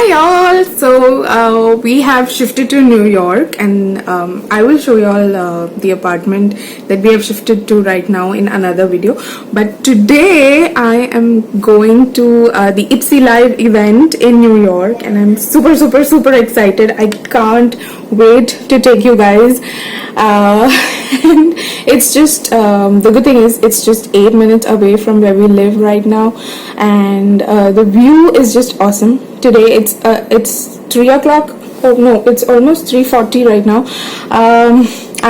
Hi y'all, so we have shifted to New York, and I will show y'all the apartment that we have shifted to right now in another video. But today I am going to the Ipsy Live event in New York, and I'm super excited. I can't wait to take you guys. And it's just the good thing is it's just 8 minutes away from where we live right now, and the view is just awesome. Today it's 3 o'clock. Oh no, it's almost 3:40 right now.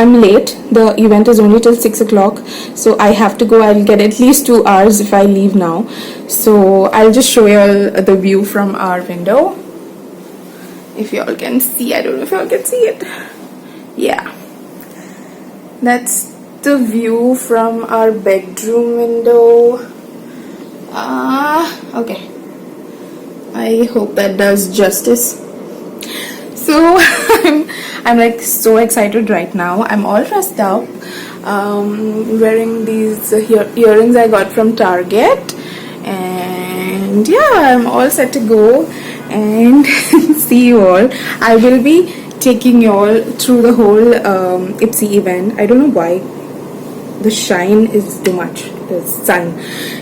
I'm late. The event is only till 6 o'clock, so I have to go. I'll get at least 2 hours if I leave now. So I'll just show you the view from our window. If y'all can see, I don't know if y'all can see it. Yeah, that's the view from our bedroom window. Okay, I hope that does justice. So I'm like so excited right now. I'm all dressed up, wearing these earrings I got from Target, and yeah, I'm all set to go and see you all. I will be taking you all through the whole Ipsy event. I don't know why the shine is too much, the sun.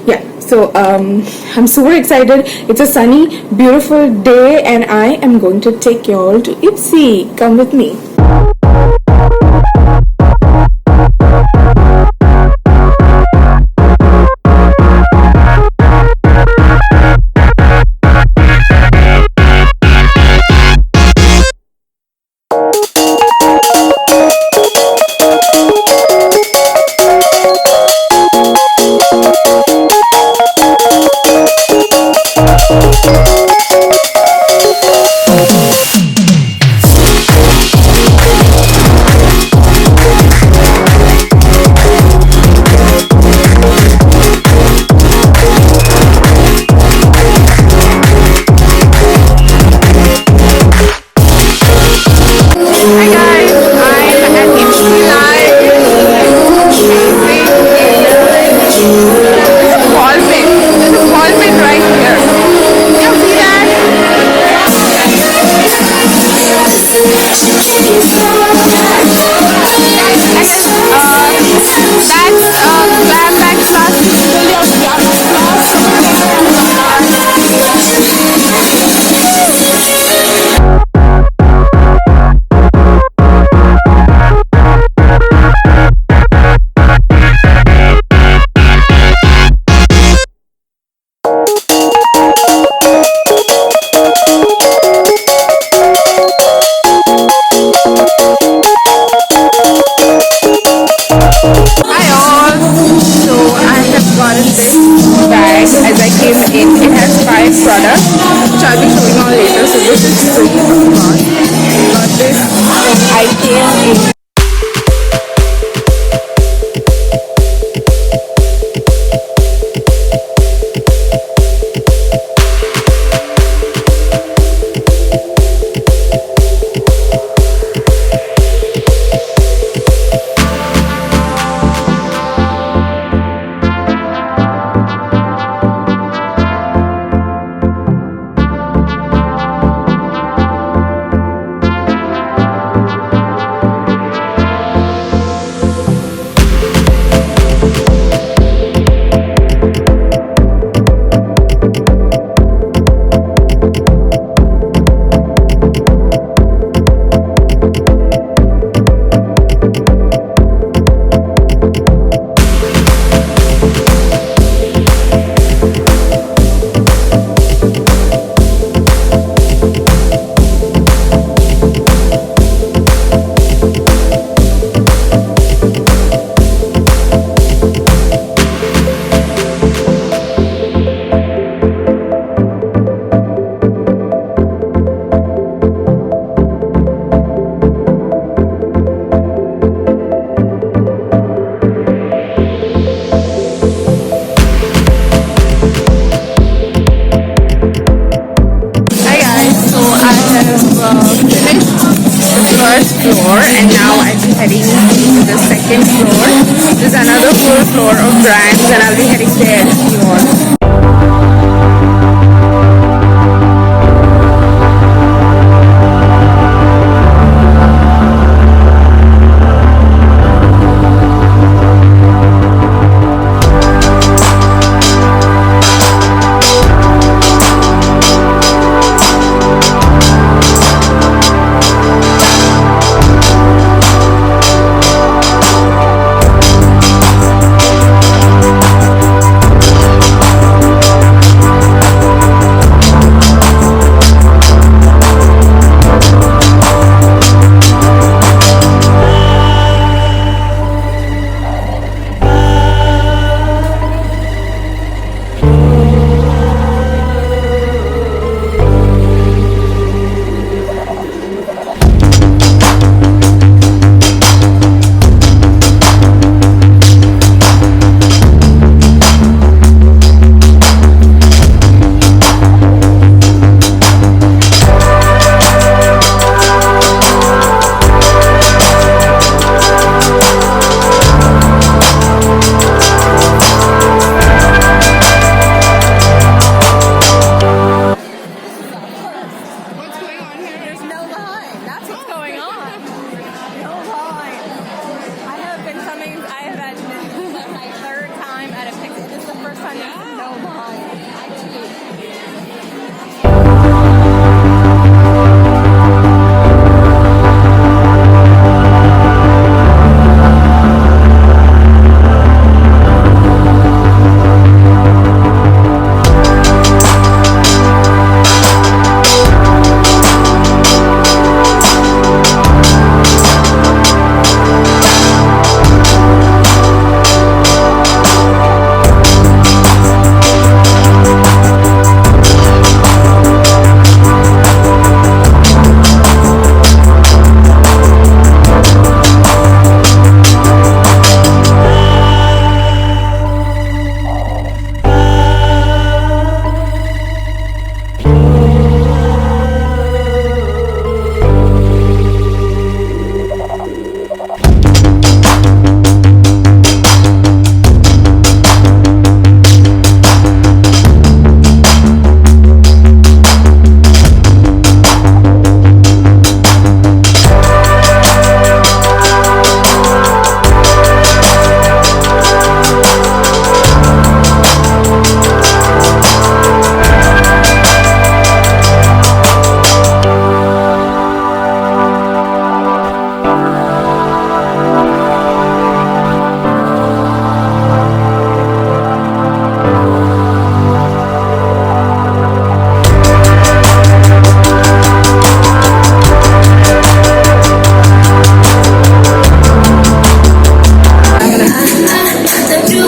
Yeah, so I'm super excited. It's a sunny, beautiful day, and I am going to take you all to Ipsy. Come with me. As I came in, it has 5 products, which I'll be showing you all later. So this is free, of course. I got this when I came in. Floor, and now I'm heading to the second floor. There's another full floor of brands, and I'll be heading there to see you all.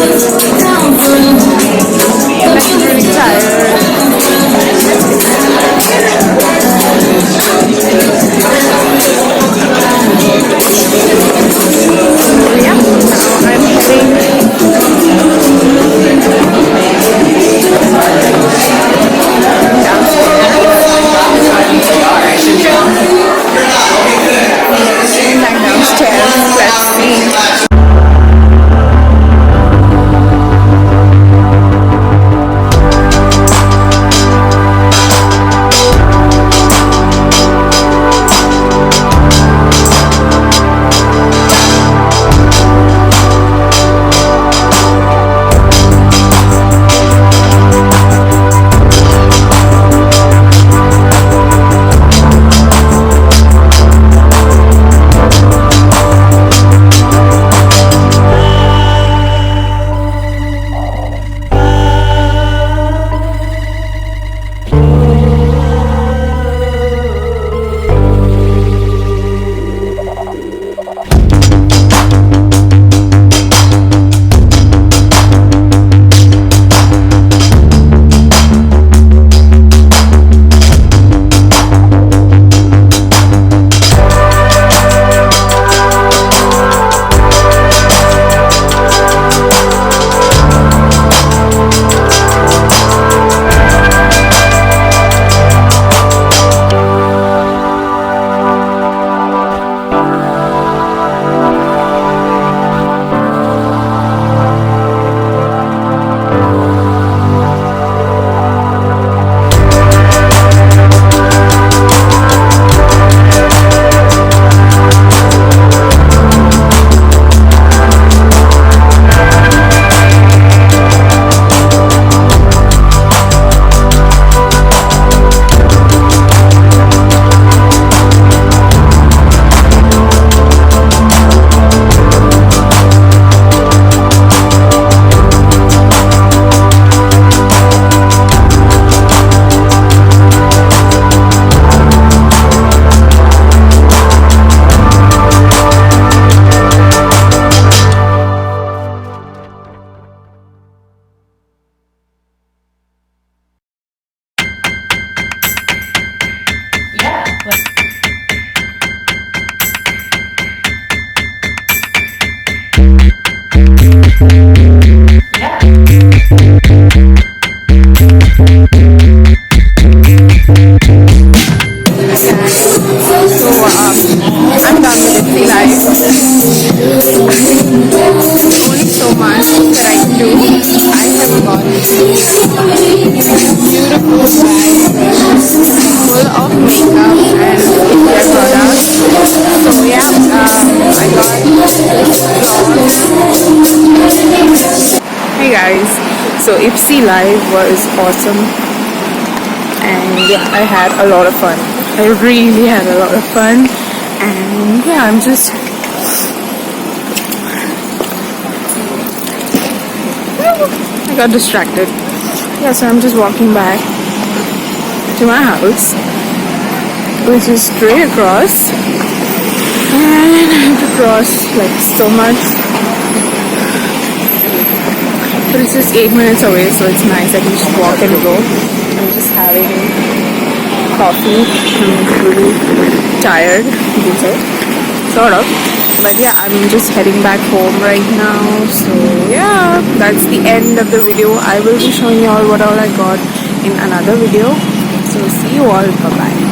I'm really tired. Yeah, now I'm heading downstairs. Let's see. Hey guys, so Ipsy Live was awesome and yeah, I had a lot of fun. I really had a lot of fun and yeah, I got distracted. Yeah, so I'm just walking back to my house, which is straight across, and I have to cross like so much, but it's just 8 minutes away, so it's nice. I can just walk and go. I'm just having coffee. I'm really tired, you can say, sort of. But yeah, I'm just heading back home right now. So yeah, that's the end of the video. I will be showing you all what all I got in another video. So see you all. Bye bye.